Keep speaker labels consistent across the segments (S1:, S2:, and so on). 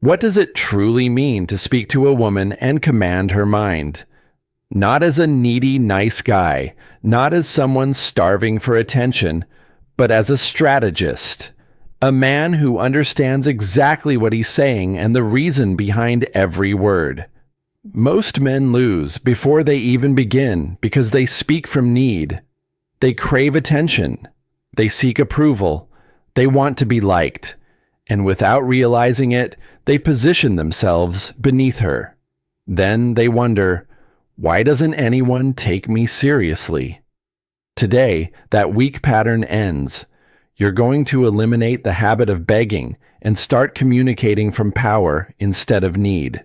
S1: What does it truly mean to speak to a woman and command her mind? Not as a needy, nice guy, not as someone starving for attention, but as a strategist. A man who understands exactly what he's saying and the reason behind every word. Most men lose before they even begin because they speak from need. They crave attention. They seek approval. They want to be liked. And without realizing it, they position themselves beneath her. Then they wonder, why doesn't anyone take me seriously? Today, that weak pattern ends. You're going to eliminate the habit of begging and start communicating from power instead of need.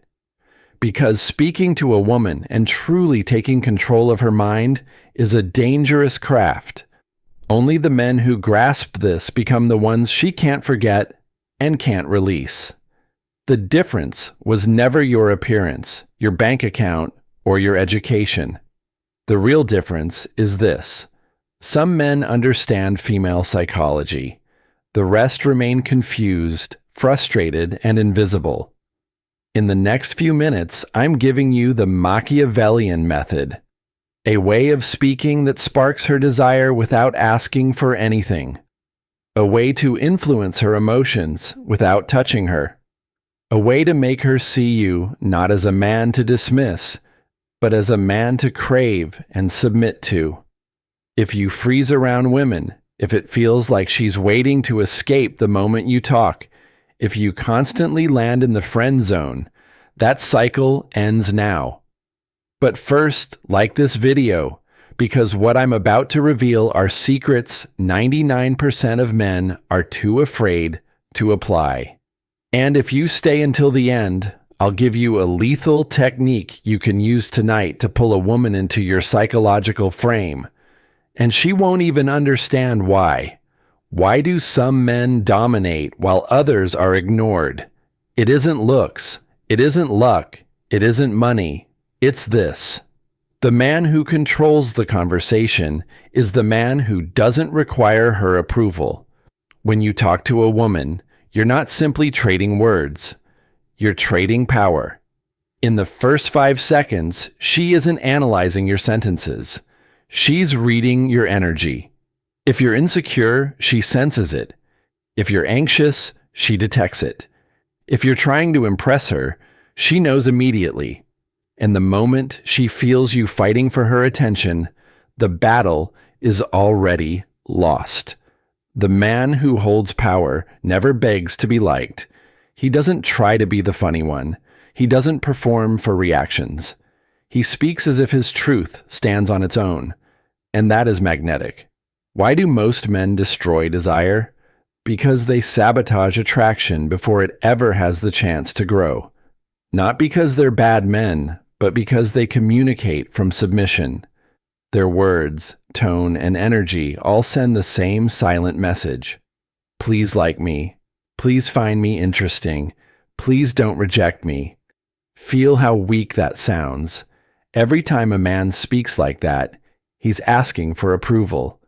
S1: Because speaking to a woman and truly taking control of her mind is a dangerous craft. Only the men who grasp this become the ones she can't forget and can't release. The difference was never your appearance, your bank account, or your education. The real difference is this. Some men understand female psychology. The rest remain confused, frustrated, and invisible. In the next few minutes, I'm giving you the Machiavellian method, a way of speaking that sparks her desire without asking for anything, a way to influence her emotions without touching her, a way to make her see you not as a man to dismiss, but as a man to crave and submit to. If you freeze around women, if it feels like she's waiting to escape the moment you talk, if you constantly land in the friend zone, that cycle ends now. But first, like this video, because what I'm about to reveal are secrets 99% of men are too afraid to apply. And if you stay until the end, I'll give you a lethal technique you can use tonight to pull a woman into your psychological frame. And she won't even understand why. Why do some men dominate while others are ignored? It isn't looks. It isn't luck. It isn't money. It's this. The man who controls the conversation is the man who doesn't require her approval. When you talk to a woman, you're not simply trading words. You're trading power. In the first 5 seconds, she isn't analyzing your sentences. She's reading your energy. If you're insecure, she senses it. If you're anxious, she detects it. If you're trying to impress her, she knows immediately. And the moment she feels you fighting for her attention, the battle is already lost. The man who holds power never begs to be liked. He doesn't try to be the funny one. He doesn't perform for reactions. He speaks as if his truth stands on its own. And that is magnetic. Why do most men destroy desire? Because they sabotage attraction before it ever has the chance to grow. Not because they're bad men, but because they communicate from submission. Their words, tone, and energy all send the same silent message. Please like me. Please find me interesting. Please don't reject me. Feel how weak that sounds. Every time a man speaks like that, he's asking for approval.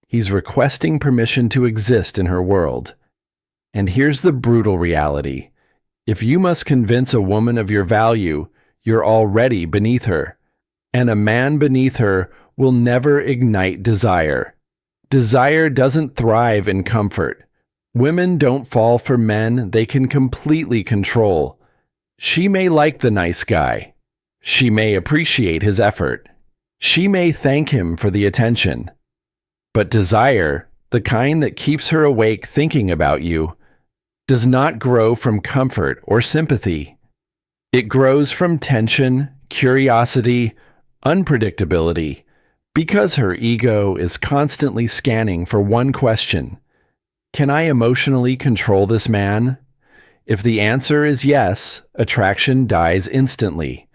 S1: He's requesting permission to exist in her world. And here's the brutal reality. If you must convince a woman of your value, you're already beneath her. And a man beneath her will never ignite desire. Desire doesn't thrive in comfort. Women don't fall for men they can completely control. She may like the nice guy. She may appreciate his effort. She may thank him for the attention. But desire, the kind that keeps her awake thinking about you, does not grow from comfort or sympathy. It grows from tension, curiosity, unpredictability, because her ego is constantly scanning for one question. Can I emotionally control this man? If the answer is yes, attraction dies instantly.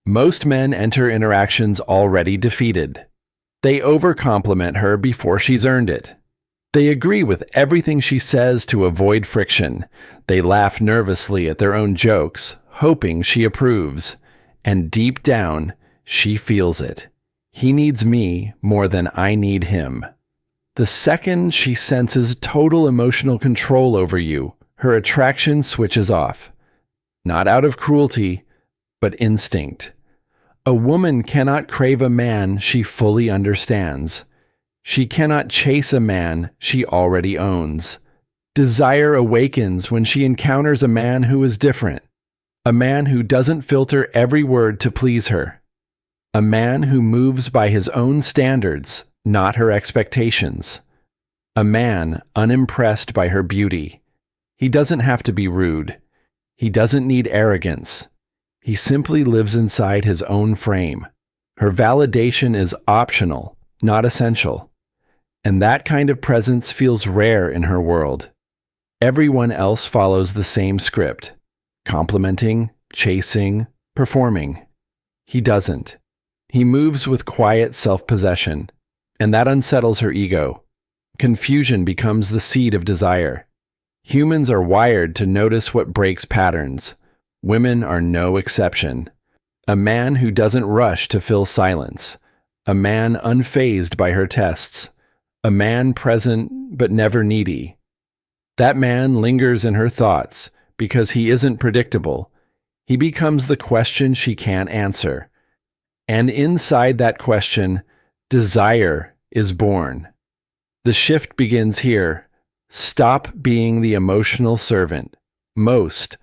S1: Most men enter interactions already defeated. They overcompliment her before she's earned it. They agree with everything she says to avoid friction. They laugh nervously at their own jokes, hoping she approves. And deep down, she feels it. He needs me more than I need him. The second she senses total emotional control over you, her attraction switches off. not out of cruelty, but instinct. A woman cannot crave a man she fully understands. She cannot chase a man she already owns. Desire awakens when she encounters a man who is different, a man who doesn't filter every word to please her, a man who moves by his own standards, not her expectations, a man unimpressed by her beauty. He doesn't have to be rude. He doesn't need arrogance. He simply lives inside his own frame. Her validation is optional, not essential. And that kind of presence feels rare in her world. Everyone else follows the same script: complimenting, chasing, performing. He doesn't. He moves with quiet self-possession, and that unsettles her ego. Confusion becomes the seed of desire. Humans are wired to notice what breaks patterns. Women are no exception. A man who doesn't rush to fill silence. A man unfazed by her tests. A man present but never needy. That man lingers in her thoughts because he isn't predictable. He becomes the question she can't answer. And inside that question, desire is born. The shift begins here. Stop being the emotional servant. Most,